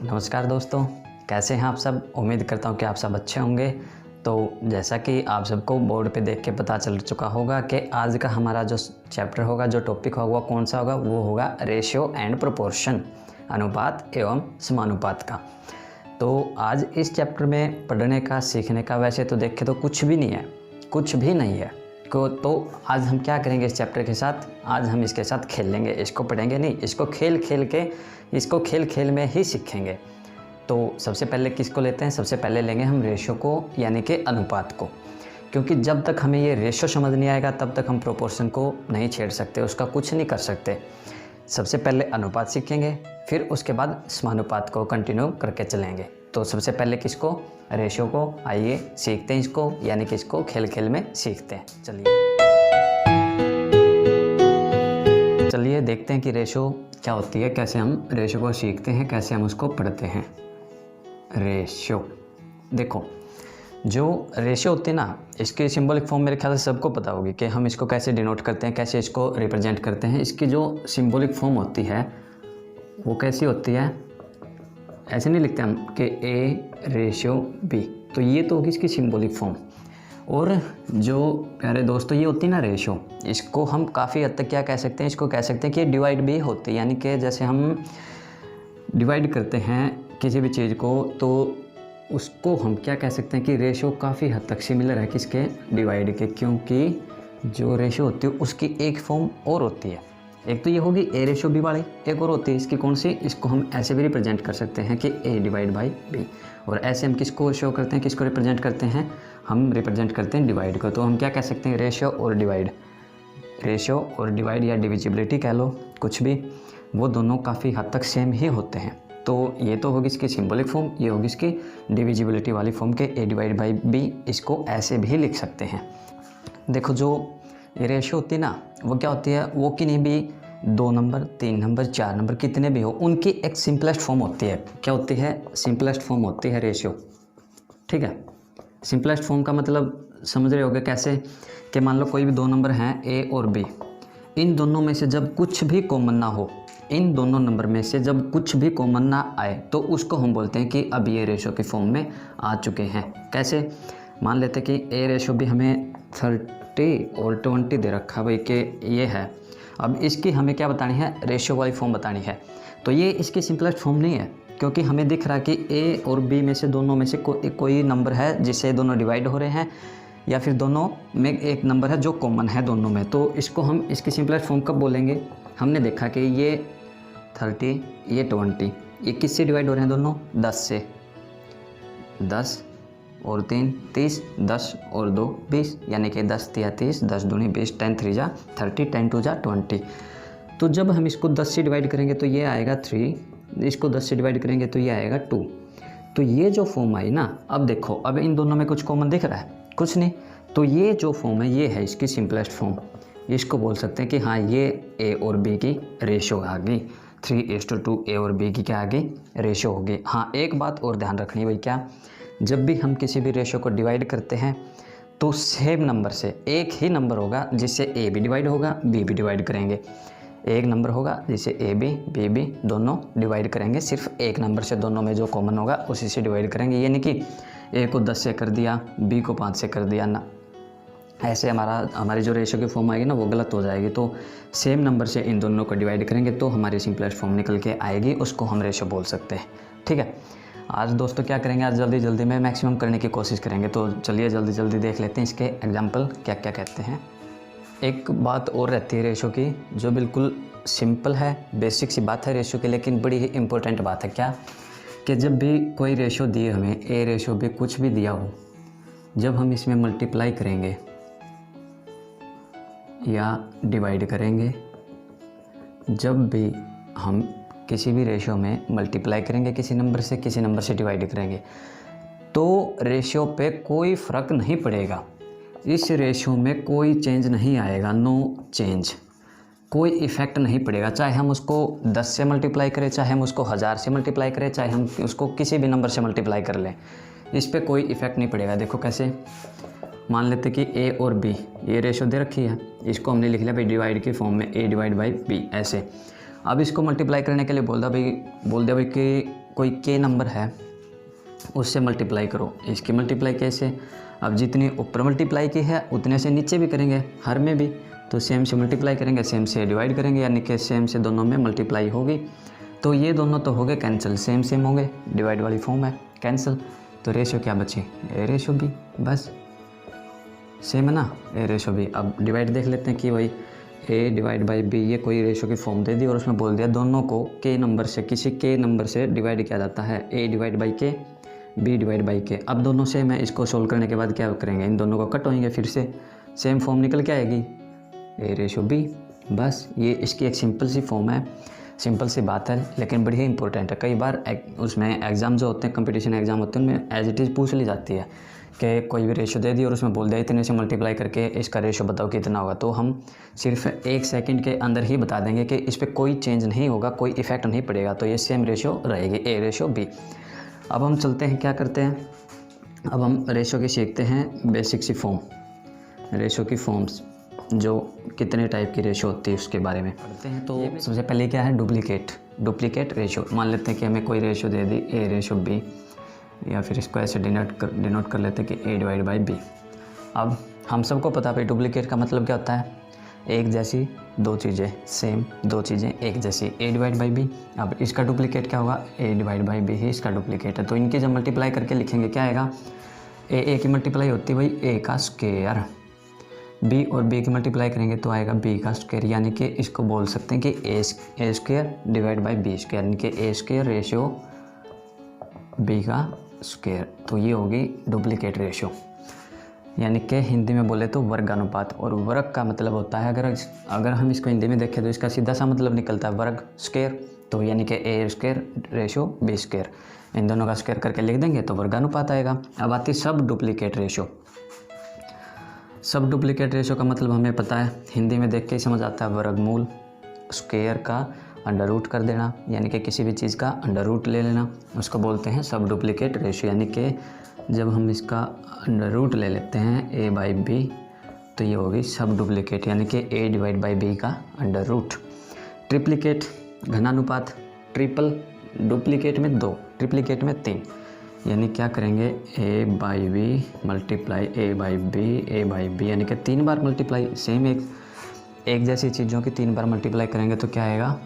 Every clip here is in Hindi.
नमस्कार दोस्तों, कैसे हैं आप सब। उम्मीद करता हूं कि आप सब अच्छे होंगे। तो जैसा कि आप सबको बोर्ड पे देख के पता चल चुका होगा कि आज का हमारा जो चैप्टर होगा, जो टॉपिक होगा, कौन सा होगा, वो होगा रेशियो एंड प्रोपोर्शन, अनुपात एवं समानुपात का। तो आज इस चैप्टर में पढ़ने का, सीखने का वैसे तो देखें तो कुछ भी नहीं है, कुछ भी नहीं है। तो आज हम क्या करेंगे इस चैप्टर के साथ, आज हम इसके साथ खेल लेंगे। इसको पढ़ेंगे नहीं, इसको खेल खेल में ही सीखेंगे। तो सबसे पहले किसको लेते हैं, सबसे पहले लेंगे हम रेशियो को, यानी कि अनुपात को। क्योंकि जब तक हमें ये रेशियो समझ नहीं आएगा तब तक हम प्रोपोर्शन को नहीं छेड़ सकते, उसका कुछ नहीं कर सकते। सबसे पहले अनुपात सीखेंगे, फिर उसके बाद समानुपात को कंटिन्यू करके चलेंगे। तो सबसे पहले किसको, रेशियो को। आइए सीखते हैं इसको, यानी कि इसको खेल खेल में सीखते हैं। चलिए देखते हैं कि रेशियो क्या होती है, कैसे हम रेशियो को सीखते हैं, कैसे हम उसको पढ़ते हैं। रेशियो, देखो जो रेशियो होती है ना, इसकी सिंबॉलिक फॉर्म मेरे ख्याल से सबको पता होगी कि हम इसको कैसे डिनोट करते हैं, कैसे इसको रिप्रेजेंट करते हैं। इसकी जो सिंबॉलिक फॉर्म होती है वो कैसी होती है, ऐसे नहीं लिखते हम कि ए रेशियो बी। तो ये तो होगी इसकी सिंबॉलिक फॉर्म। और जो प्यारे दोस्तों, ये होती है ना रेशियो, इसको हम काफ़ी हद तक क्या कह सकते हैं, इसको कह सकते हैं कि डिवाइड भी होती है। यानी कि जैसे हम डिवाइड करते हैं किसी भी चीज़ को, तो उसको हम क्या कह सकते हैं कि रेशियो काफ़ी हद तक सिमिलर है किसके, डिवाइड के। क्योंकि जो रेशियो होती है उसकी एक फॉर्म और होती है, एक तो ये होगी ए रेशियो बी वाली, एक और होती है इसकी कौन सी, इसको हम ऐसे भी रिप्रेजेंट कर सकते हैं कि ए डिवाइड बाई बी। और ऐसे हम किसको शो करते हैं, किसको रिप्रेजेंट करते हैं, हम रिप्रेजेंट करते हैं डिवाइड को। तो हम क्या कह सकते हैं, रेशियो और डिवाइड, रेशियो और डिवाइड या डिविजिबिलिटी कह लो, कुछ भी, वो दोनों काफ़ी हद तक सेम ही होते हैं। तो ये तो होगी इसकी सिंबॉलिक फॉर्म, ये होगी इसकी डिविजिबिलिटी वाली फॉर्म के ए डिवाइड बाई बी। इसको ऐसे भी लिख सकते हैं। देखो जो ये रेशियो होती है ना, वो क्या होती है, वो कि नहीं भी 2 नंबर, 3 नंबर, 4 नंबर कितने भी हो, उनकी एक सिंपलेस्ट फॉर्म होती है। क्या होती है, सिंपलेस्ट फॉर्म होती है रेशियो। ठीक है, सिंपलेस्ट फॉर्म का मतलब समझ रहे होगे कैसे, कि मान लो कोई भी 2 नंबर हैं ए और बी, इन दोनों में से जब कुछ भी कॉमन ना हो, इन दोनों नंबर में से जब कुछ भी कॉमन ना आए, तो उसको हम बोलते हैं कि अब ये रेशियो की फॉर्म में आ चुके हैं। कैसे, मान लेते कि ए रेशियो भी हमें 30 और 20 दे रखा भाई कि ये है। अब इसकी हमें क्या बतानी है, रेशियो वाली फॉर्म बतानी है। तो ये इसकी सिंपलेस्ट फॉर्म नहीं है, क्योंकि हमें दिख रहा है कि ए और बी में से दोनों में से कोई नंबर है जिससे दोनों डिवाइड हो रहे हैं, या फिर दोनों में एक नंबर है जो कॉमन है दोनों में। तो इसको हम इसकी सिंपलेस्ट फॉर्म कब बोलेंगे, हमने देखा कि ये 30, ये 20, ये किससे डिवाइड हो रहे हैं दोनों, 10 से। 10 और 3 30, 10 और 2 20, यानी कि 10 3 30, 10 दूनी 20, 10 3 जा 30, 10 2 जा 20। तो जब हम इसको 10 से डिवाइड करेंगे तो ये आएगा 3, इसको 10 से डिवाइड करेंगे तो ये आएगा 2। तो ये जो फॉर्म आई ना, अब देखो, अब इन दोनों में कुछ कॉमन दिख रहा है, कुछ नहीं। तो ये जो फॉर्म है, ये है इसकी सिंपलेस्ट फॉर्म। इसको बोल सकते हैं कि हाँ, ये ए और बी की रेशियो आ गई, 3:2 ए और बी की क्या आ गई, रेशियो होगी। हाँ, एक बात और ध्यान रखनी है भाई, क्या, जब भी हम किसी भी रेशियो को डिवाइड करते हैं तो सेम नंबर से, एक ही नंबर होगा जिससे ए भी डिवाइड होगा, बी भी डिवाइड करेंगे। एक नंबर होगा जिससे ए बी, बी भी दोनों डिवाइड करेंगे। सिर्फ एक नंबर से दोनों में जो कॉमन होगा उसी से डिवाइड करेंगे। ये नहीं कि ए को 10 से कर दिया, बी को 5 से कर दिया ना, ऐसे हमारी जो रेशियो की फॉर्म आएगी ना, वो गलत हो जाएगी। तो सेम नंबर से इन दोनों को डिवाइड करेंगे तो हमारी सिंपलेस्ट फॉर्म निकल के आएगी, उसको हम रेशियो बोल सकते हैं। ठीक है, आज दोस्तों क्या करेंगे, आज जल्दी जल्दी में मैक्सिमम करने की कोशिश करेंगे। तो चलिए जल्दी जल्दी देख लेते हैं इसके एग्जाम्पल क्या क्या कहते हैं। एक बात और रहती है रेशियो की, जो बिल्कुल सिंपल है, बेसिक सी बात है रेशियो की, लेकिन बड़ी ही इम्पोर्टेंट बात है। क्या, कि जब भी कोई रेशियो दिए, हमें ए रेशियो भी कुछ भी दिया हो, जब हम इसमें मल्टीप्लाई करेंगे या डिवाइड करेंगे, जब भी हम किसी भी रेशियो में मल्टीप्लाई करेंगे, किसी नंबर से डिवाइड करेंगे, तो रेशियो पे कोई फ़र्क नहीं पड़ेगा। इस रेशियो में कोई चेंज नहीं आएगा, नो चेंज, कोई इफ़ेक्ट नहीं पड़ेगा। चाहे हम उसको 10 से मल्टीप्लाई करें, चाहे हम उसको 1000 से मल्टीप्लाई करें, चाहे हम उसको किसी भी नंबर से मल्टीप्लाई कर लें, इस पर कोई इफ़ेक्ट नहीं पड़ेगा। देखो कैसे, मान लेते कि ए और बी, ये रेशियो दे रखी है, इसको हमने लिख लिया भाई डिवाइड की फॉर्म में, ए डिवाइड बाई बी ऐसे। अब इसको मल्टीप्लाई करने के लिए बोल दिया भाई कि कोई के नंबर है उससे मल्टीप्लाई करो। इसकी मल्टीप्लाई कैसे, अब जितनी ऊपर मल्टीप्लाई की है उतने से नीचे भी करेंगे हर में भी, तो सेम से मल्टीप्लाई करेंगे, सेम से डिवाइड करेंगे, यानी कि सेम से दोनों में मल्टीप्लाई होगी। तो ये दोनों तो हो गए कैंसिल, सेम सेम होंगे, डिवाइड वाली फॉर्म है, कैंसिल। तो रेशो क्या बची, ए रेशो बी, बस सेम है ना, ए रेशो बी। अब डिवाइड देख लेते हैं कि भाई ए डिवाइड बाई बी, ये कोई रेशो की फॉर्म दे दी और उसमें बोल दिया दोनों को के नंबर से, किसी के नंबर से डिवाइड किया जाता है, ए डिवाइड बाई के, बी डिवाइड बाई के। अब दोनों से मैं इसको सोल्व करने के बाद क्या करेंगे, इन दोनों को कट होंगे, फिर से सेम फॉर्म निकल के आएगी, ए रेशो बी। बस ये इसकी एक सिंपल सी फॉर्म है, सिंपल सी बात है, लेकिन बड़ी ही इंपॉर्टेंट है। कई बार उसमें एग्ज़ाम जो होते हैं, कंपटीशन एग्ज़ाम होते हैं, उनमें एज इट इज़ पूछ ली जाती है कि कोई भी रेशो दे दी और उसमें बोल दिया इतने से मल्टीप्लाई करके इसका रेशो बताओ कितना होगा। तो हम सिर्फ 1 सेकंड के अंदर ही बता देंगे कि इस पर कोई चेंज नहीं होगा, कोई इफेक्ट नहीं पड़ेगा, तो ये सेम रेशो रहेगी, ए रेशो बी। अब हम चलते हैं, क्या करते हैं, अब हम रेशो की सीखते हैं बेसिक सी फॉर्म, रेशो की फॉर्म्स जो कितने टाइप की रेशो होती है उसके बारे में पढ़ते हैं। तो सबसे पहले क्या है, डुप्लीकेट रेशो। मान लेते हैं कि हमें कोई रेशो दे दी ए रेशो बी, या फिर इसको ऐसे डिनोट कर लेते हैं कि ए डिवाइड बाई बी। अब हम सबको पता है डुप्लीकेट का मतलब क्या होता है, एक जैसी दो चीज़ें, सेम दो चीज़ें एक जैसी, ए डिवाइड बाई बी। अब इसका डुप्लीकेट क्या होगा, ए डिवाइड बाई बी ही इसका डुप्लीकेट है। तो इनकी जब मल्टीप्लाई करके लिखेंगे क्या आएगा, ए की मल्टीप्लाई होती है भाई ए का स्क्वायर, बी और बी की मल्टीप्लाई करेंगे तो आएगा बी का स्क्वायर, यानी कि इसको बोल सकते हैं कि A square divide by B square, यानी कि ए स्क्वायर रेशो बी का स्क्वायर। तो ये होगी डुप्लीकेट रेशो, यानी कि हिंदी में बोले तो वर्गानुपात। और वर्ग का मतलब होता है, अगर हम इसको हिंदी में देखें तो इसका सीधा सा मतलब निकलता है वर्ग स्क्वायर, तो यानी कि A square ratio B square, इन दोनों का स्क्वायर करके लिख देंगे तो वर्गानुपात आएगा। अब आती सब डुप्लीकेट रेशो। सब डुप्लीकेट रेशो का मतलब हमें पता है, हिंदी में देख के ही समझ आता है, वर्गमूल, स्क्वायर का अंडर रूट कर देना, यानी कि किसी भी चीज़ का अंडर रूट ले लेना, उसको बोलते हैं सब डुप्लीकेट रेशो। यानी कि जब हम इसका अंडर रूट ले लेते हैं ए बाई बी तो ये होगी सब डुप्लीकेट, यानी कि ए डिवाइड बाई बी का अंडर रूट। ट्रिप्लीकेट घनानुपात, ट्रिपल, डुप्लीकेट में 2, ट्रिप्लीकेट में 3, यानी क्या करेंगे A by B multiply A by B, यानी कि 3 बार मल्टीप्लाई, सेम एक जैसी चीज़ों की 3 बार मल्टीप्लाई करेंगे तो क्या आएगा,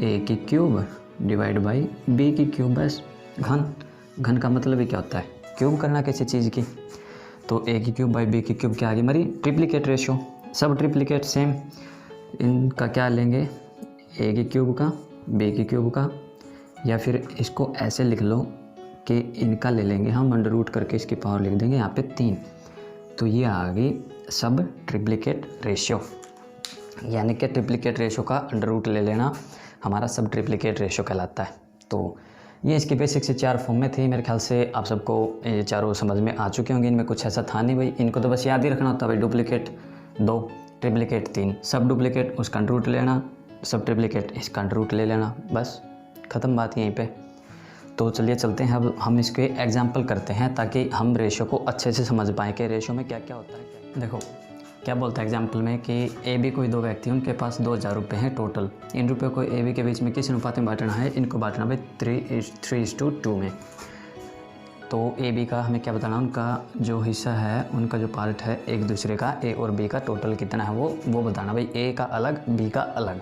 ए की क्यूब डिवाइड बाई बी की क्यूब। बस घन का मतलब ही क्या होता है, क्यूब करना किसी चीज़ की। तो ए की क्यूब बाई बी की क्यूब क्या आ गई हमारी ट्रिप्लीकेट रेशो। सब ट्रिप्लीकेट सेम, इनका क्या लेंगे, ए की क्यूब का, बी की क्यूब का, या फिर इसको ऐसे लिख लो कि इनका ले लेंगे हम अंडर रूट करके इसकी पावर लिख देंगे यहाँ पे 3। तो ये आ गई सब ट्रिप्लीकेट रेशो, यानी कि ट्रिप्लीकेट रेशो का अंडर रूट ले लेना हमारा सब ट्रिप्लीकेट रेशो कहलाता है। तो ये इसकी बेसिक से 4 फॉर्म में थी, मेरे ख्याल से आप सबको ये चारों समझ में आ चुके होंगे। इनमें कुछ ऐसा था नहीं भाई, इनको तो बस याद ही रखना होता है भाई, डुप्लीकेट 2, ट्रिप्लीकेट 3, सब डुप्लीकेट उसका अंडर रूट लेना, सब ट्रिप्लीकेट इसका अंडर रूट ले लेना, बस ख़त्म बात यहीं पे। तो चलिए चलते हैं, अब हम इसके एग्जाम्पल करते हैं ताकि हम रेशो को अच्छे से समझ पाएँ कि रेशो में क्या क्या होता है। देखो क्या बोलता है एग्जाम्पल में कि ए बी कोई 2 व्यक्ति हैं, उनके पास 2000 रुपये हैं टोटल। इन रुपये को ए बी के बीच में किस अनुपात में बांटना है, इनको बांटना भाई 3:2 में। तो ए बी का हमें क्या बताना, उनका जो हिस्सा है, उनका जो पार्ट है एक दूसरे का, ए और बी का टोटल कितना है वो बताना भाई, ए का अलग बी का अलग।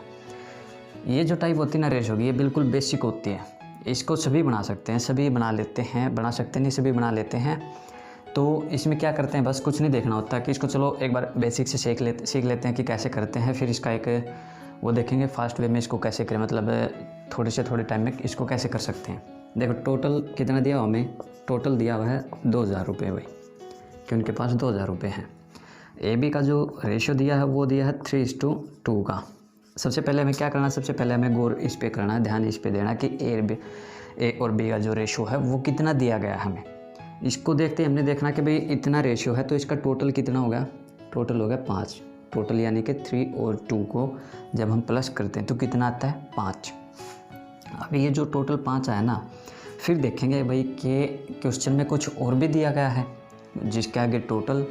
ये जो टाइप होती है ना रेशो की, ये बिल्कुल बेसिक होती है, इसको सभी बना सकते हैं, सभी बना लेते हैं, बना सकते नहीं सभी बना लेते हैं। तो इसमें क्या करते हैं, बस कुछ नहीं देखना होता कि इसको चलो एक बार बेसिक से सीख लेते हैं कि कैसे करते हैं, फिर इसका एक वो देखेंगे फास्ट वे में इसको कैसे करें, मतलब थोड़े से थोड़े टाइम में इसको कैसे कर सकते हैं। देखो टोटल कितना दिया हुआ हमें, टोटल दिया हुआ है 2000 रुपये भाई, कि उनके पास 2000 रुपये हैं। ए बी का जो रेशो दिया है वो दिया है 3:2 का। सबसे पहले हमें क्या करना है, सबसे पहले हमें गौर इस पे करना है, ध्यान इस पे देना कि ए और बी का जो रेशो है वो कितना दिया गया है हमें। इसको देखते ही हमने देखना कि भाई इतना रेशियो है तो इसका टोटल कितना हो गया, टोटल हो गया 5 टोटल, यानी कि 3 और 2 को जब हम प्लस करते हैं तो कितना आता है 5। अब ये जो टोटल 5 आया ना, फिर देखेंगे भाई कि क्वेश्चन में कुछ और भी दिया गया है जिसके आगे टोटल,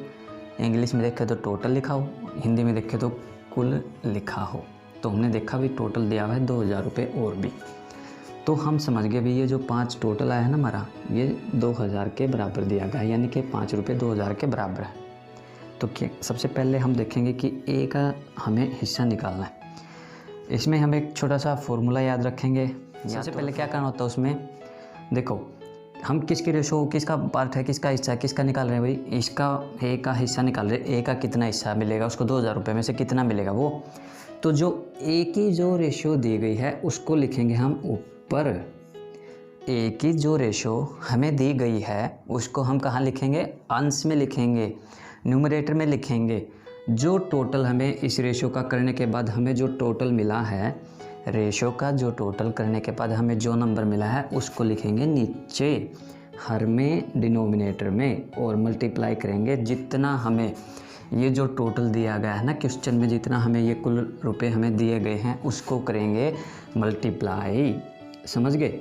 इंग्लिश में देखे तो टोटल लिखा हो, हिंदी में देखे तो कुल लिखा हो। तो हमने देखा भी टोटल दिया हुआ है 2000 रुपये और भी। तो हम समझ गए भी ये जो 5 टोटल आया है ना हमारा, ये 2000 के बराबर दिया गया है, यानी कि 5 रुपये 2000 के बराबर है। तो क्या सबसे पहले हम देखेंगे कि ए का हमें हिस्सा निकालना है। इसमें हम एक छोटा सा फॉर्मूला याद रखेंगे। सबसे पहले क्या करना होता है उसमें, देखो हम किसकी रेशो, किसका पार्ट है, किसका हिस्सा है, किसका निकाल रहे हैं भाई, इसका ए का हिस्सा निकाल रहे हैं। ए का कितना हिस्सा मिलेगा उसको, 2000 रुपये में से कितना मिलेगा वो। तो जो ए की जो रेशो दी गई है उसको लिखेंगे हम ऊपर। ए की जो रेशो हमें दी गई है उसको हम कहाँ लिखेंगे, अंश में लिखेंगे, न्यूमरेटर में लिखेंगे। जो टोटल हमें इस रेशो का करने के बाद हमें जो टोटल मिला है, रेशो का जो टोटल करने के बाद हमें जो नंबर मिला है उसको लिखेंगे नीचे हर में, डिनोमिनेटर में, और मल्टीप्लाई करेंगे जितना हमें ये जो टोटल दिया गया है ना क्वेश्चन में, जितना हमें ये कुल रुपए हमें दिए गए हैं उसको करेंगे मल्टीप्लाई। समझ गए।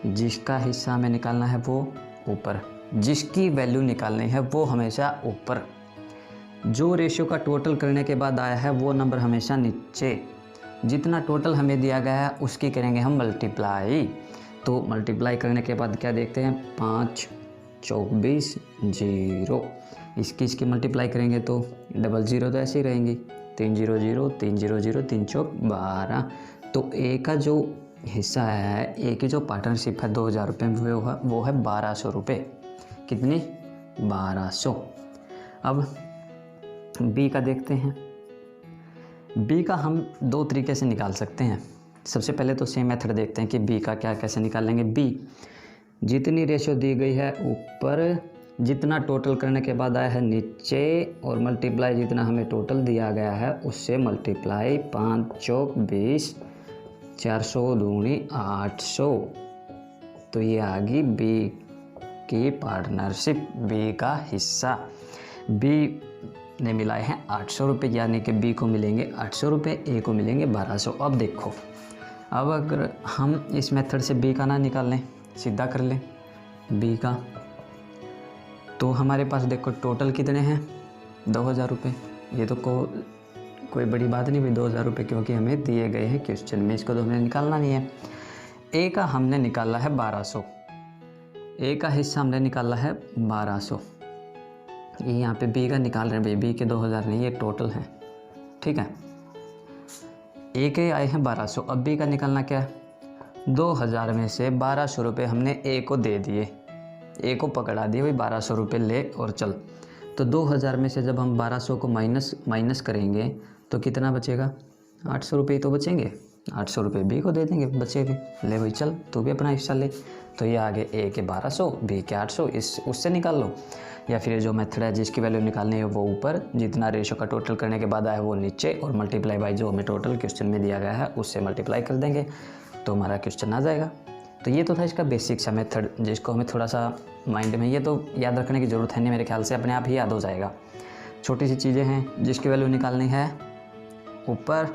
जिसका हिस्सा हमें निकालना है वो ऊपर, जिसकी वैल्यू निकालनी है वो हमेशा ऊपर। जो रेशियो का टोटल करने के बाद आया है वो नंबर हमेशा नीचे। जितना टोटल हमें दिया गया है उसकी करेंगे हम मल्टीप्लाई। तो मल्टीप्लाई करने के बाद क्या देखते हैं, 5 चौक 20 0। इसकी मल्टीप्लाई करेंगे तो 00 तो ऐसे ही रहेंगी, 3 0 0 3 0 0 3 चौक 12। तो ए का जो हिस्सा है, ए की जो पार्टनरशिप है 2000 रुपये में, वो है 1200 रुपये। कितनी, 1200। अब बी का देखते हैं। बी का हम 2 तरीके से निकाल सकते हैं। सबसे पहले तो सेम मेथड देखते हैं कि बी का क्या कैसे निकालेंगे। बी जितनी रेशो दी गई है ऊपर, जितना टोटल करने के बाद आया है नीचे, और मल्टीप्लाई जितना हमें टोटल दिया गया है उससे मल्टीप्लाई। 5 चौक 20 400 दूनी 800। तो ये आ गई बी की पार्टनरशिप, बी का हिस्सा। बी ने मिलाए हैं 800 रुपये, यानी कि बी को मिलेंगे 800 रुपये, ए को मिलेंगे 1200। अब देखो, अब अगर हम इस मेथड से बी का ना निकाल लें, सीधा कर लें बी का, तो हमारे पास देखो टोटल कितने हैं, 2000 रुपये। ये तो कोई बड़ी बात नहीं भाई, 2000 रुपये क्योंकि हमें दिए गए हैं क्वेश्चन में, इसको तो हमें निकालना नहीं है। ए का हमने निकाला है 1200, ए का हिस्सा हमने निकाला है 1200। ये यहाँ पे बी का निकाल रहे हैं भाई, बी के 2000 नहीं, ये टोटल है, ठीक है। ए के आए हैं 1200, अब बी का निकालना क्या है, 2000 में से 1200 रुपये हमने ए को दे दिए, ए को पकड़ा दिए भाई 1200 रुपये ले और चल। तो 2000 में से जब हम 1200 को माइनस करेंगे तो कितना बचेगा, 800 रुपये तो बचेंगे। 800 रुपये बी को दे देंगे, बचेंगे, ले भाई चल तू भी अपना हिस्सा ले। तो ये आगे ए के 1200, बी के 800, उससे निकाल लो। या फिर जो मेथड है जिसकी वैल्यू निकालनी है वो ऊपर, जितना रेशो का टोटल करने के बाद आया है वो नीचे, और मल्टीप्लाई बाई जो हमें टोटल क्वेश्चन में दिया गया है उससे मल्टीप्लाई कर देंगे तो हमारा क्वेश्चन आ जाएगा। तो ये तो था इसका बेसिक सा मेथड, जिसको हमें थोड़ा सा माइंड में, ये तो याद रखने की ज़रूरत है नहीं, मेरे ख्याल से अपने आप ही याद हो जाएगा। छोटी सी चीज़ें हैं, जिसकी वैल्यू निकालनी है ऊपर,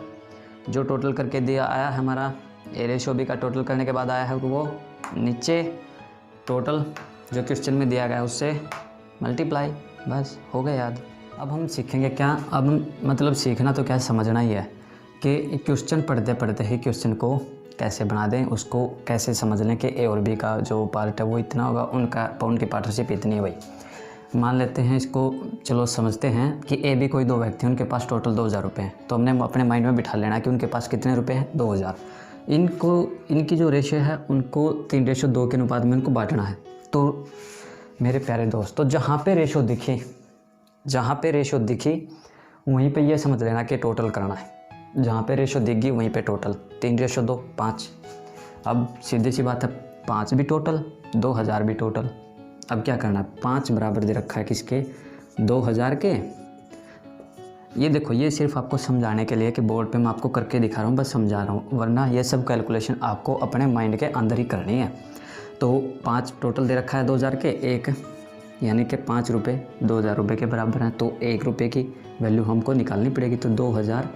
जो टोटल करके दिया आया है हमारा ए रेशो बी का टोटल करने के बाद आया है वो नीचे, टोटल जो क्वेश्चन में दिया गया है उससे मल्टीप्लाई, बस हो गया याद। अब हम सीखेंगे क्या, अब मतलब सीखना तो क्या, समझना ही है कि क्वेश्चन पढ़ते पढ़ते ही क्वेश्चन को कैसे बना दें, उसको कैसे समझ लें कि ए और बी का जो पार्ट है वो इतना होगा, उनकी पार्टनरशिप इतनी है भाई। मान लेते हैं इसको, चलो समझते हैं कि ए बी कोई 2 व्यक्ति हैं, उनके पास टोटल 2000 रुपये हैं। तो हमने अपने माइंड में बिठा लेना कि उनके पास कितने रुपये हैं, 2000। इनकी जो रेशो है उनको 3:2 के अनुपात में उनको बांटना है। तो मेरे प्यारे दोस्तों, जहाँ पे रेशो दिखी वहीं पे ये समझ लेना कि टोटल करना है। जहाँ पे रेशो दिखी वहीं पे टोटल, 3:2 5। अब सीधी सी बात है, 5 भी टोटल, 2000 भी टोटल। अब क्या करना है, 5 बराबर दे रखा है किसके, 2000 के। ये देखो, ये सिर्फ आपको समझाने के लिए कि बोर्ड पे मैं आपको करके दिखा रहा हूँ, बस समझा रहा हूँ, वरना ये सब कैलकुलेशन आपको अपने माइंड के अंदर ही करनी है। तो 5 टोटल दे रखा है 2000 के, एक यानी कि 5 रुपये 2000 रुपये के बराबर हैं। तो 1 रुपये की वैल्यू हमको निकालनी पड़ेगी, तो 2000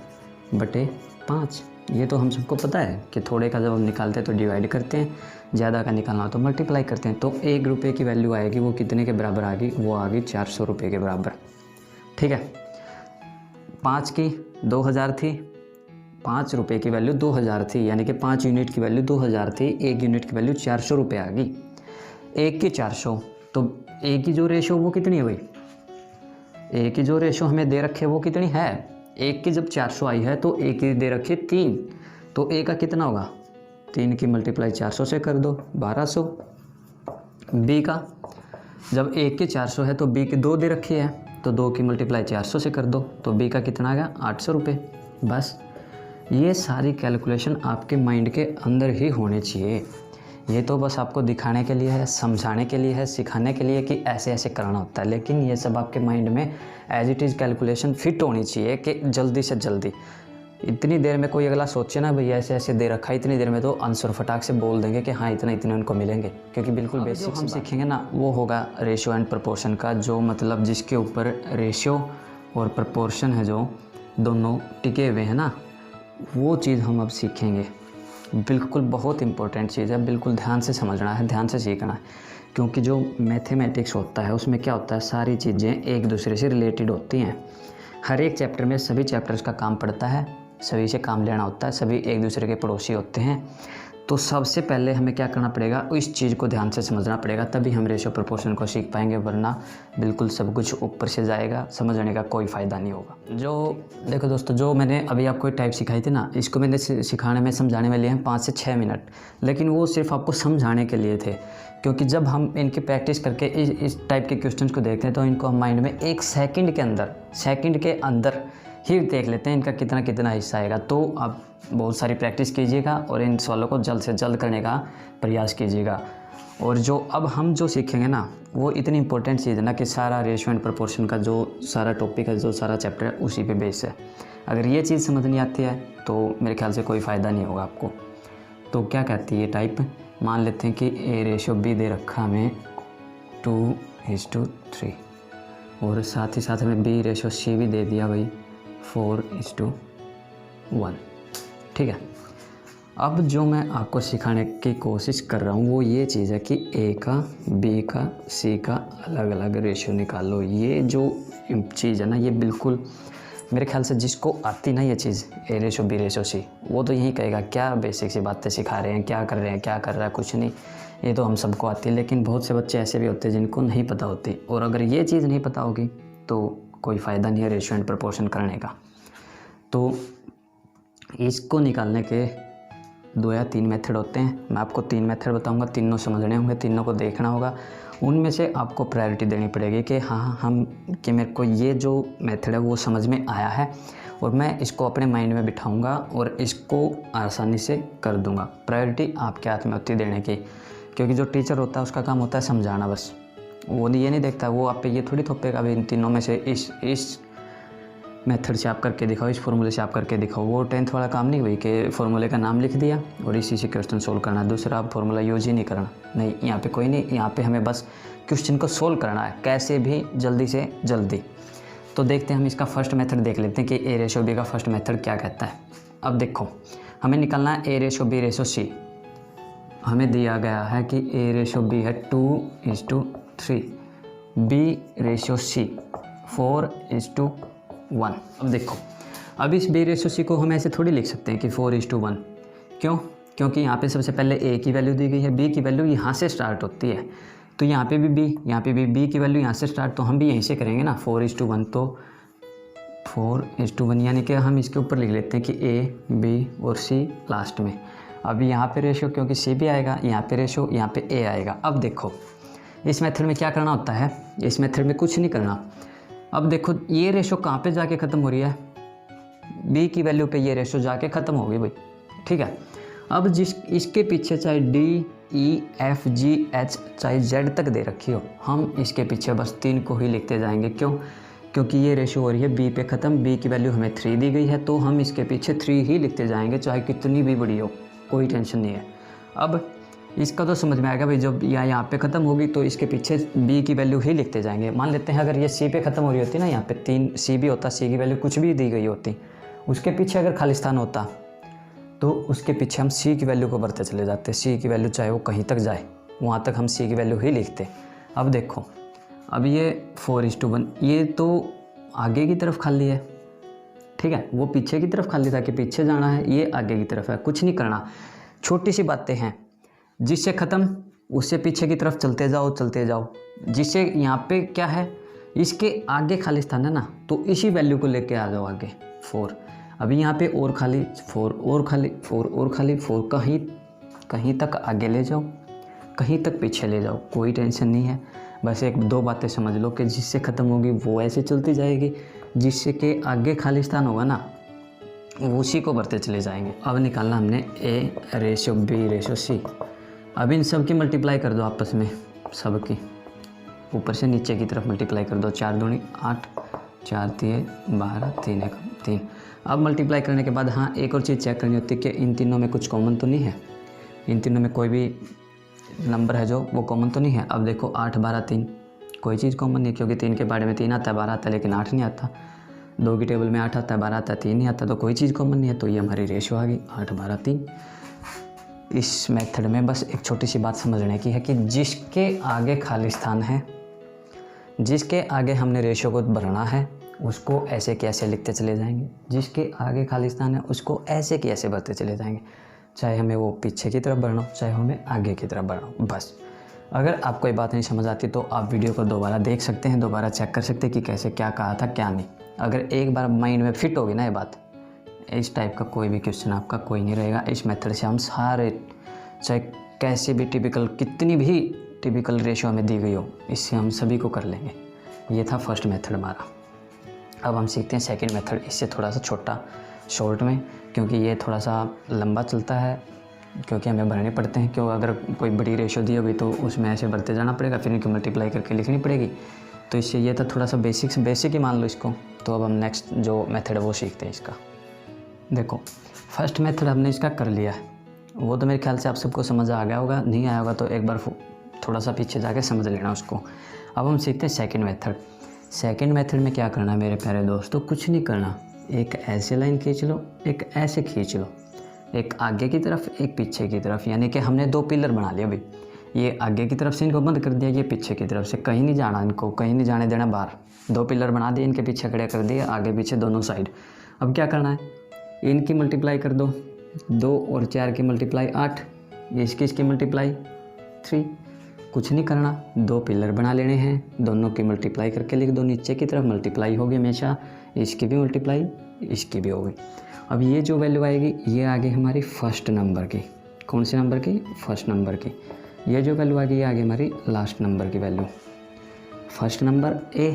बटे 5। ये तो हम सबको पता है कि थोड़े का जब हम निकालते हैं तो डिवाइड करते हैं, ज़्यादा का निकालना हो तो मल्टीप्लाई करते हैं। तो 1 रुपये की वैल्यू आएगी, वो कितने के बराबर आ गई, वो आ गई 400 रुपये के बराबर, ठीक है। 5 की 2000 थी, 5 रुपये की वैल्यू 2000 थी, यानी कि 5 यूनिट की वैल्यू 2000 थी, 1 यूनिट की वैल्यू 400 रुपये आ गई। 1 की 400, तो ए की जो रेशो वो कितनी है भाई, ए की जो रेशो हमें दे रखे वो कितनी है, 1 की जब 400 आई है तो ए की दे रखी 3, तो ए का कितना होगा, 3 की मल्टीप्लाई 400 से कर दो 1200। बी का जब 1 की 400 है तो बी की 2 दे रखी है, तो 2 की मल्टीप्लाई 400 से कर दो, तो बी का कितना आ गया 800 रुपये। बस ये सारी कैलकुलेशन आपके माइंड के अंदर ही होनी चाहिए। ये तो बस आपको दिखाने के लिए है, समझाने के लिए है, सिखाने के लिए कि ऐसे ऐसे करना होता है, लेकिन ये सब आपके माइंड में as it is calculation fit होनी चाहिए कि जल्दी से जल्दी। इतनी देर में कोई अगला सोचे ना भैया ऐसे ऐसे दे रखा है, इतनी देर में तो आंसर फटाक से बोल देंगे कि हाँ इतना इतने उनको मिलेंगे, क्योंकि बिल्कुल बेसिक हम सीखेंगे ना वो होगा रेशियो एंड प्रपोर्शन का, जो मतलब जिसके ऊपर रेशियो और प्रपोर्शन है जो दोनों टिके हुए हैं ना, वो चीज़ हम अब सीखेंगे। बिल्कुल बहुत इंपॉर्टेंट चीज़ है, बिल्कुल ध्यान से समझना है, ध्यान से सीखना है, क्योंकि जो मैथमेटिक्स होता है उसमें क्या होता है, सारी चीज़ें एक दूसरे से रिलेटेड होती हैं। हर एक चैप्टर में सभी चैप्टर्स का काम पड़ता है, सभी से काम लेना होता है, सभी एक दूसरे के पड़ोसी होते हैं। तो सबसे पहले हमें क्या करना पड़ेगा, इस चीज़ को ध्यान से समझना पड़ेगा, तभी हम रेशियो प्रोपोर्शन को सीख पाएंगे, वरना बिल्कुल सब कुछ ऊपर से जाएगा, समझने का कोई फ़ायदा नहीं होगा। जो देखो दोस्तों, जो मैंने अभी आपको टाइप सिखाई थी ना, इसको मैंने सिखाने में समझाने में लिए हैं 5 से 6 मिनट, लेकिन वो सिर्फ आपको समझाने के लिए थे, क्योंकि जब हम इनकी प्रैक्टिस करके इस टाइप के क्वेश्चन को देखते हैं तो इनको हम माइंड में 1 सेकंड के अंदर ही देख लेते हैं इनका कितना कितना हिस्सा आएगा। तो आप बहुत सारी प्रैक्टिस कीजिएगा और इन सवालों को जल्द से जल्द करने का प्रयास कीजिएगा। और जो अब हम जो सीखेंगे ना, वो इतनी इंपॉर्टेंट चीज़ है ना कि सारा रेशियो एंड प्रोपोर्शन का जो सारा टॉपिक है, जो सारा चैप्टर है, उसी पे बेस है। अगर ये चीज़ समझ नहीं आती है तो मेरे ख्याल से कोई फ़ायदा नहीं होगा आपको। तो क्या कहती है टाइप, मान लेते हैं कि ए रेशो बी दे रखा हमें 2:3, और साथ ही साथ हमें बी रेशो सी भी दे दिया भाई 4:1। ठीक है, अब जो मैं आपको सिखाने की कोशिश कर रहा हूँ वो ये चीज़ है कि ए का, बी का, सी का अलग अलग रेशियो निकालो। ये जो चीज़ है ना, ये बिल्कुल मेरे ख्याल से जिसको आती ना ये चीज़, ए रेशो बी रेशो सी, वो तो यही कहेगा क्या बेसिक सी बातें सिखा रहे हैं, क्या कर रहे हैं, क्या कर रहा है, कुछ नहीं, ये तो हम सबको आती है। लेकिन बहुत से बच्चे ऐसे भी होते हैं जिनको नहीं पता होती, और अगर ये चीज़ नहीं पता होगी तो कोई फ़ायदा नहीं है रेशियो एंड प्रोपोर्शन करने का। तो इसको निकालने के 2 या 3 मेथड होते हैं। मैं आपको 3 मेथड बताऊंगा, तीनों समझने होंगे, तीनों को देखना होगा। उनमें से आपको प्रायोरिटी देनी पड़ेगी कि हाँ हम कि मेरे को ये जो मेथड है वो समझ में आया है और मैं इसको अपने माइंड में बिठाऊंगा और इसको आसानी से कर दूंगा। प्रायोरिटी आपके हाथ में होती है देने की, क्योंकि जो टीचर होता है उसका काम होता है समझाना बस। वो ये नहीं देखता, वो आप पे ये थोड़ी थोपेगा अभी इन तीनों में से इस मेथड से आप करके दिखाओ, इस फॉर्मूले से आप करके दिखाओ। वो 10th वाला काम नहीं हुई कि फॉर्मूले का नाम लिख दिया और इसी से क्वेश्चन सोल्व करना, दूसरा आप फॉर्मूला यूज ही नहीं करना। नहीं, यहाँ पे कोई नहीं, यहाँ पे हमें बस क्वेश्चन को सोल्व करना है, कैसे भी जल्दी से जल्दी। तो देखते हैं, हम इसका फर्स्ट मेथड देख लेते हैं कि ए रेशो बी का फर्स्ट मेथड क्या कहता है। अब देखो, हमें निकालना है ए रेशो बी रेशो सी। हमें दिया गया है कि ए रेशो बी है 2:3, बी रेशो सी 4:1। अब देखो, अब इस बी रेशो सी को हम ऐसे थोड़ी लिख सकते हैं कि 4:1। क्यों? क्योंकि यहाँ पे सबसे पहले ए की वैल्यू दी गई है, बी की वैल्यू यहाँ से स्टार्ट होती है, तो यहाँ पे भी बी, यहाँ पे भी बी की वैल्यू यहाँ से स्टार्ट, तो हम भी यहीं से करेंगे ना 4:1। तो 4:1 यानी कि हम इसके ऊपर लिख लेते हैं कि ए, बी और सी लास्ट में। अब यहाँ पे रेशो क्योंकि सी भी आएगा, यहाँ पे रेशो, यहाँ पे ए आएगा। अब देखो इस मेथड में क्या करना होता है, इस मेथड में कुछ नहीं करना। अब देखो ये रेशो कहाँ पे जाके ख़त्म हो रही है, बी की वैल्यू पे ये रेशो जाके ख़त्म हो गई भाई। ठीक है, अब जिस इसके पीछे चाहे डी, ई, एफ, जी, एच, चाहे जेड तक दे रखी हो, हम इसके पीछे बस 3 को ही लिखते जाएंगे। क्यों? क्योंकि ये रेशो हो रही है बी पे ख़त्म, बी की वैल्यू हमें 3 दी गई है, तो हम इसके पीछे 3 ही लिखते जाएंगे, चाहे कितनी भी बड़ी हो, कोई टेंशन नहीं है। अब इसका तो समझ में आएगा भाई, जब यहाँ पे ख़त्म होगी तो इसके पीछे बी की वैल्यू ही लिखते जाएंगे। मान लेते हैं अगर ये सी पे ख़त्म हो रही होती ना, यहाँ पे 3 सी भी होता, सी की वैल्यू कुछ भी दी गई होती, उसके पीछे अगर खालिस्तान होता तो उसके पीछे हम सी की वैल्यू को बढ़ते चले जाते। सी की वैल्यू चाहे वो कहीं तक जाए, वहाँ तक हम सी की वैल्यू ही लिखते। अब देखो, अब ये 4:1, ये तो आगे की तरफ खाली है। ठीक है, वो पीछे की तरफ खाली था कि पीछे जाना है, ये आगे की तरफ है, कुछ नहीं करना। छोटी सी बातें हैं, जिससे ख़त्म उससे पीछे की तरफ चलते जाओ। जिससे यहाँ पे क्या है, इसके आगे खाली स्थान है ना, तो इसी वैल्यू को लेके आ जाओ आगे 4। अभी यहाँ पे और खाली 4 और खाली 4 और खाली 4, कहीं तक आगे ले जाओ, कहीं तक पीछे ले जाओ, कोई टेंशन नहीं है। बस एक दो बातें समझ लो कि जिससे ख़त्म होगी वो ऐसे चलती जाएगी, जिससे कि आगे खाली स्थान होगा ना वो उसी को भरते चले जाएंगे। अब निकालना हमने A ratio B ratio C। अब इन सब की मल्टीप्लाई कर दो आपस में, सब की ऊपर से नीचे की तरफ मल्टीप्लाई कर दो। 4 दूनी 8, 4 तिये 12, 3 1 3। अब मल्टीप्लाई करने के बाद हाँ एक और चीज़ चेक करनी होती है कि इन तीनों में कुछ कॉमन तो नहीं है, इन तीनों में कोई भी नंबर है जो वो कॉमन तो नहीं है। अब देखो 8 12 3, कोई चीज़ कॉमन नहीं, क्योंकि 3 के बारे में 3 आता है, 12 आता है, लेकिन 8 नहीं आता। 2 की टेबल में 8 आता है, 12 आता है, 3 नहीं आता, तो कोई चीज़ कॉमन नहीं है। तो ये हमारी रेशो आ गई 8 12 3। इस मेथड में बस एक छोटी सी बात समझने की है कि जिसके आगे खाली स्थान है, जिसके आगे हमने रेशो को भरना है, उसको ऐसे के ऐसे लिखते चले जाएंगे। जिसके आगे खाली स्थान है उसको ऐसे के ऐसे भरते चले जाएंगे, चाहे हमें वो पीछे की तरफ बढ़ना हो, चाहे हमें आगे की तरफ बढ़ना हो। बस अगर आपको ये बात नहीं समझ आती तो आप वीडियो को दोबारा देख सकते हैं, दोबारा चेक कर सकते हैं कि कैसे क्या कहा था क्या नहीं। अगर एक बार माइंड में फिट होगी ना ये बात, इस टाइप का कोई भी क्वेश्चन आपका कोई नहीं रहेगा। इस मेथड से हम सारे, चाहे कैसे भी टिपिकल, कितनी भी टिपिकल रेशो हमें दी गई हो, इससे हम सभी को कर लेंगे। ये था फर्स्ट मेथड हमारा। अब हम सीखते हैं सेकंड मेथड, इससे थोड़ा सा छोटा शॉर्ट में, क्योंकि ये थोड़ा सा लंबा चलता है, क्योंकि हमें भरने पड़ते हैं। क्यों, अगर कोई बड़ी रेशो दी होगी तो उसमें ऐसे भरते जाना पड़ेगा, फिर इनको मल्टीप्लाई करके लिखनी पड़ेगी। तो इससे ये था थोड़ा सा बेसिक ही मान लो इसको। तो अब हम नेक्स्ट जो मेथड है वो सीखते हैं इसका। देखो फर्स्ट मेथड हमने इसका कर लिया है, वो तो मेरे ख्याल से आप सबको समझ आ गया होगा, नहीं आया होगा तो एक बार थोड़ा सा पीछे जाके समझ लेना उसको। अब हम सीखते हैं सेकंड मेथड। सेकंड मेथड में क्या करना है मेरे प्यारे दोस्तों, कुछ नहीं करना, एक ऐसे लाइन खींच लो, एक ऐसे खींच लो, एक आगे की तरफ एक पीछे की तरफ। यानी कि हमने 2 पिलर बना लिया भाई, ये आगे की तरफ से इनको बंद कर दिया, ये पीछे की तरफ से, कहीं नहीं जाना इनको, कहीं नहीं जाने देना बाहर। 2 पिलर बना दिए, इनके पीछे खड़े कर दिए, आगे पीछे दोनों साइड। अब क्या करना है, इनकी मल्टीप्लाई कर दो, 2 और 4 की मल्टीप्लाई 8, ये इसकी मल्टीप्लाई 3। कुछ नहीं करना, 2 पिलर बना लेने हैं, दोनों की मल्टीप्लाई करके लिख दो। नीचे की तरफ मल्टीप्लाई होगी हमेशा, इसकी भी मल्टीप्लाई इसकी भी होगी। अब ये जो वैल्यू आएगी ये आ गई हमारी फर्स्ट नंबर की। कौन से नंबर की, फर्स्ट नंबर की। ये जो वैल्यू आ गई ये आ गई हमारी लास्ट नंबर की वैल्यू। फर्स्ट नंबर ए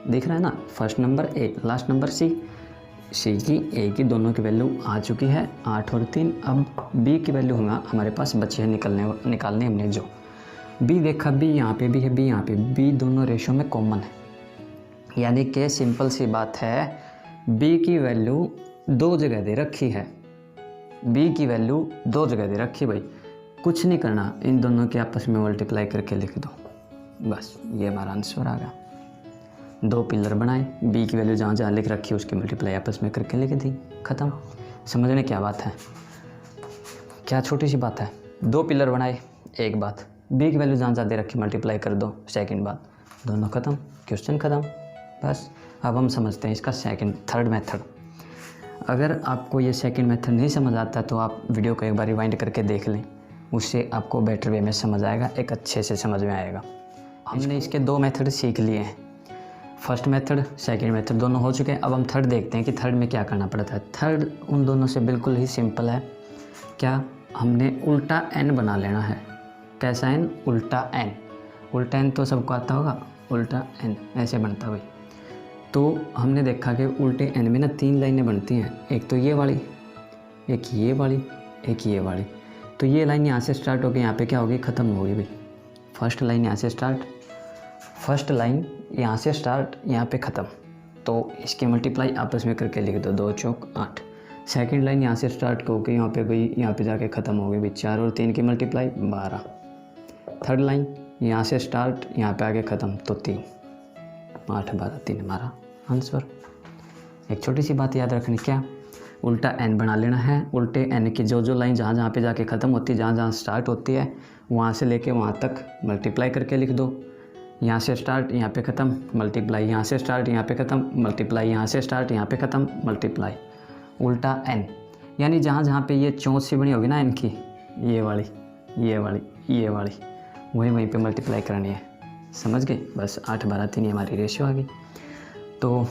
दिख रहा है ना, first number A, last number C की ए की दोनों की वैल्यू आ चुकी है 8 और 3। अब बी की वैल्यू हमारे पास बची है निकालने हमने जो। बी देखा, बी यहाँ पे भी है, बी यहाँ पे, बी दोनों रेशो में कॉमन है। यानी कि सिंपल सी बात है, बी की वैल्यू 2 जगह दे रखी है, बी की वैल्यू 2 जगह दे रखी भाई। कुछ नहीं करना, इन दोनों के आपस में मल्टीप्लाई करके लिख दो, बस ये हमारा आंसर आ गया। 2 पिलर बनाए, बी की वैल्यू जहाँ जहाँ लिख रखी है उसकी मल्टीप्लाई आपस में करके लिख दी, ख़त्म। समझने क्या बात है, क्या छोटी सी बात है। 2 पिलर बनाए, एक बात, बी की वैल्यू जहाँ जहाँ दे रखी मल्टीप्लाई कर दो, सेकंड बात, दोनों ख़त्म, क्वेश्चन ख़त्म। बस अब हम समझते हैं इसका थर्ड मेथड। अगर आपको ये सेकंड मेथड नहीं समझ आता तो आप वीडियो को एक बार रिवाइंड करके देख लें, उससे आपको बेटर वे में समझ आएगा, एक अच्छे से समझ में आएगा। हमने इसके 2 मेथड सीख लिए हैं, फर्स्ट मेथड सेकंड मेथड दोनों हो चुके हैं। अब हम थर्ड देखते हैं कि थर्ड में क्या करना पड़ता है। थर्ड उन दोनों से बिल्कुल ही सिंपल है। क्या, हमने उल्टा n बना लेना है। कैसा n, उल्टा n। उल्टा n तो सबको आता होगा, उल्टा n ऐसे बनता है भाई। तो हमने देखा कि उल्टे n में ना 3 लाइनें बनती हैं, एक तो ये वाली, एक ये वाली, एक ये वाली। तो ये लाइन यहाँ से स्टार्ट होगी, यहाँ पे क्या होगी, ख़त्म होगी भाई। फर्स्ट लाइन यहाँ से स्टार्ट, फर्स्ट लाइन यहाँ से स्टार्ट, यहाँ पे ख़त्म। तो इसकी मल्टीप्लाई आपस में करके लिख दो, 2 चौक 8। सेकंड लाइन यहाँ से स्टार्ट होकर यहाँ पे गई, यहाँ पे जाके ख़त्म हो गई भाई। 4 और 3 की मल्टीप्लाई 12। थर्ड लाइन यहाँ से स्टार्ट, यहाँ पे आके ख़त्म, तो 3, 8 12 3 हमारा आंसर। एक छोटी सी बात याद रखनी, क्या, उल्टा n बना लेना है। उल्टे n की जो लाइन जहाँ जहाँ पे जाके ख़त्म होती है, जहाँ जहाँ स्टार्ट होती है, वहाँ से लेके वहाँ तक मल्टीप्लाई करके लिख दो। यहाँ से स्टार्ट यहाँ पे ख़त्म, मल्टीप्लाई यहाँ से स्टार्ट यहाँ पे ख़त्म, मल्टीप्लाई यहाँ से स्टार्ट यहाँ पे ख़त्म, मल्टीप्लाई उल्टा n, यानी जहाँ जहाँ पे ये चौंच सी बनी होगी ना n की, ये वाली ये वाली ये वाली, वहीं वहीं पे मल्टीप्लाई करनी है। समझ गए? बस 8 12 3 ही हमारी रेशियो आ गई। तो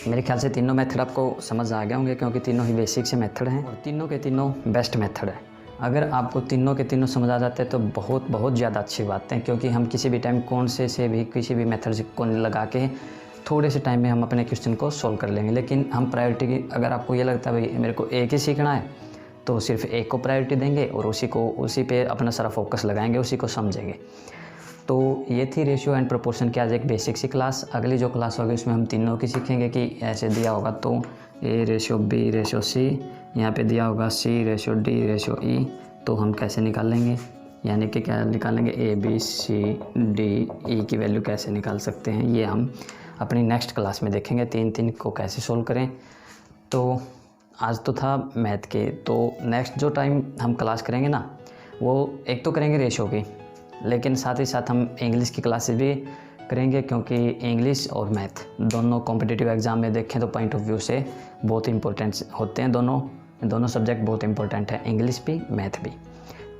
मेरे ख्याल से तीनों मेथड आपको समझ आ गए होंगे, क्योंकि तीनों ही बेसिक से मेथड हैं और तीनों के तीनों बेस्ट मेथड है। अगर आपको तीनों के तीनों समझ आ जाते हैं तो बहुत ज़्यादा अच्छी बात है, क्योंकि हम किसी भी टाइम कौन से भी किसी भी मेथड को लगा के थोड़े से टाइम में हम अपने क्वेश्चन को सॉल्व कर लेंगे। लेकिन हम प्रायोरिटी की, अगर आपको ये लगता है भाई मेरे को एक ही सीखना है, तो सिर्फ एक को प्रायोरिटी देंगे और उसी पे अपना सारा फोकस लगाएंगे, उसी को समझेंगे। तो ये थी रेशियो एंड प्रोपोर्शन की आज एक बेसिक सी क्लास। अगली जो क्लास होगी उसमें हम तीनों की सीखेंगे कि ऐसे दिया होगा तो A ratio B ratio C, यहाँ पे दिया होगा C ratio D ratio E, तो हम कैसे निकाल लेंगे, यानी कि क्या निकालेंगे, A B C D E की वैल्यू कैसे निकाल सकते हैं, ये हम अपनी नेक्स्ट क्लास में देखेंगे। 3 को कैसे सोल्व करें। तो आज तो था मैथ के, तो नेक्स्ट जो टाइम हम क्लास करेंगे ना, वो एक तो करेंगे रेशियो की, लेकिन साथ ही साथ हम इंग्लिश की क्लासेस भी करेंगे, क्योंकि इंग्लिश और मैथ दोनों कॉम्पिटिटिव एग्ज़ाम में देखें तो पॉइंट ऑफ व्यू से बहुत इंपॉर्टेंट होते हैं। दोनों सब्जेक्ट बहुत इंपॉर्टेंट है, इंग्लिश भी मैथ भी।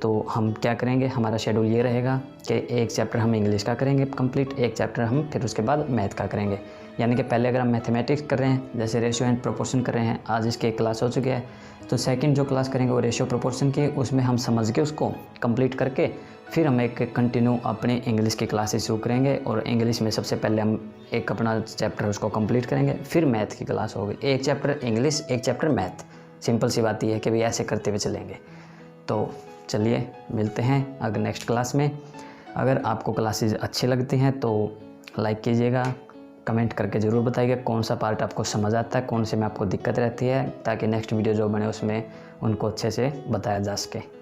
तो हम क्या करेंगे, हमारा शेड्यूल ये रहेगा कि एक चैप्टर हम इंग्लिश का करेंगे कंप्लीट, एक चैप्टर हम फिर उसके बाद मैथ का करेंगे। यानी कि पहले अगर हम मैथमेटिक्स कर रहे हैं, जैसे रेशियो एंड प्रोपोर्शन कर रहे हैं, आज इसकी एक क्लास हो चुकी है, तो सेकंड जो क्लास करेंगे वो रेशियो प्रोपोर्शन की, उसमें हम समझ के उसको कंप्लीट करके फिर हम एक कंटिन्यू अपनी इंग्लिश की क्लासेस शुरू करेंगे। और इंग्लिश में सबसे पहले हम एक अपना चैप्टर उसको कंप्लीट करेंगे, फिर मैथ की क्लास होगी, एक चैप्टर इंग्लिश एक चैप्टर मैथ। सिंपल सी बात यह है कि भाई ऐसे करते हुए चलेंगे। तो चलिए मिलते हैं अगर नेक्स्ट क्लास में। अगर आपको क्लासेस अच्छी लगती हैं तो लाइक कीजिएगा, कमेंट करके ज़रूर बताइएगा कौन सा पार्ट आपको समझ आता है, कौन से में आपको दिक्कत रहती है, ताकि नेक्स्ट वीडियो जो बने उसमें उनको अच्छे से बताया जा सके।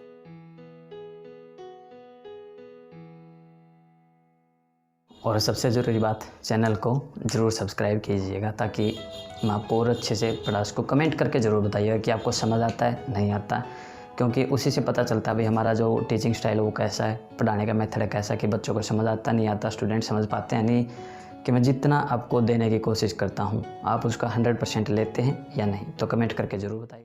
और सबसे ज़रूरी बात, चैनल को ज़रूर सब्सक्राइब कीजिएगा, ताकि मैं आपको और अच्छे से पढ़ा उसको कमेंट करके ज़रूर बताइएगा कि आपको समझ आता है नहीं आता, क्योंकि उसी से पता चलता है भाई हमारा जो टीचिंग स्टाइल है वो कैसा है, पढ़ाने का मेथड है कैसा, कि बच्चों को समझ आता नहीं आता, स्टूडेंट समझ पाते हैं नहीं, कि मैं जितना आपको देने की कोशिश करता हूँ आप उसका 100% लेते हैं या नहीं। तो कमेंट करके ज़रूर बताइए।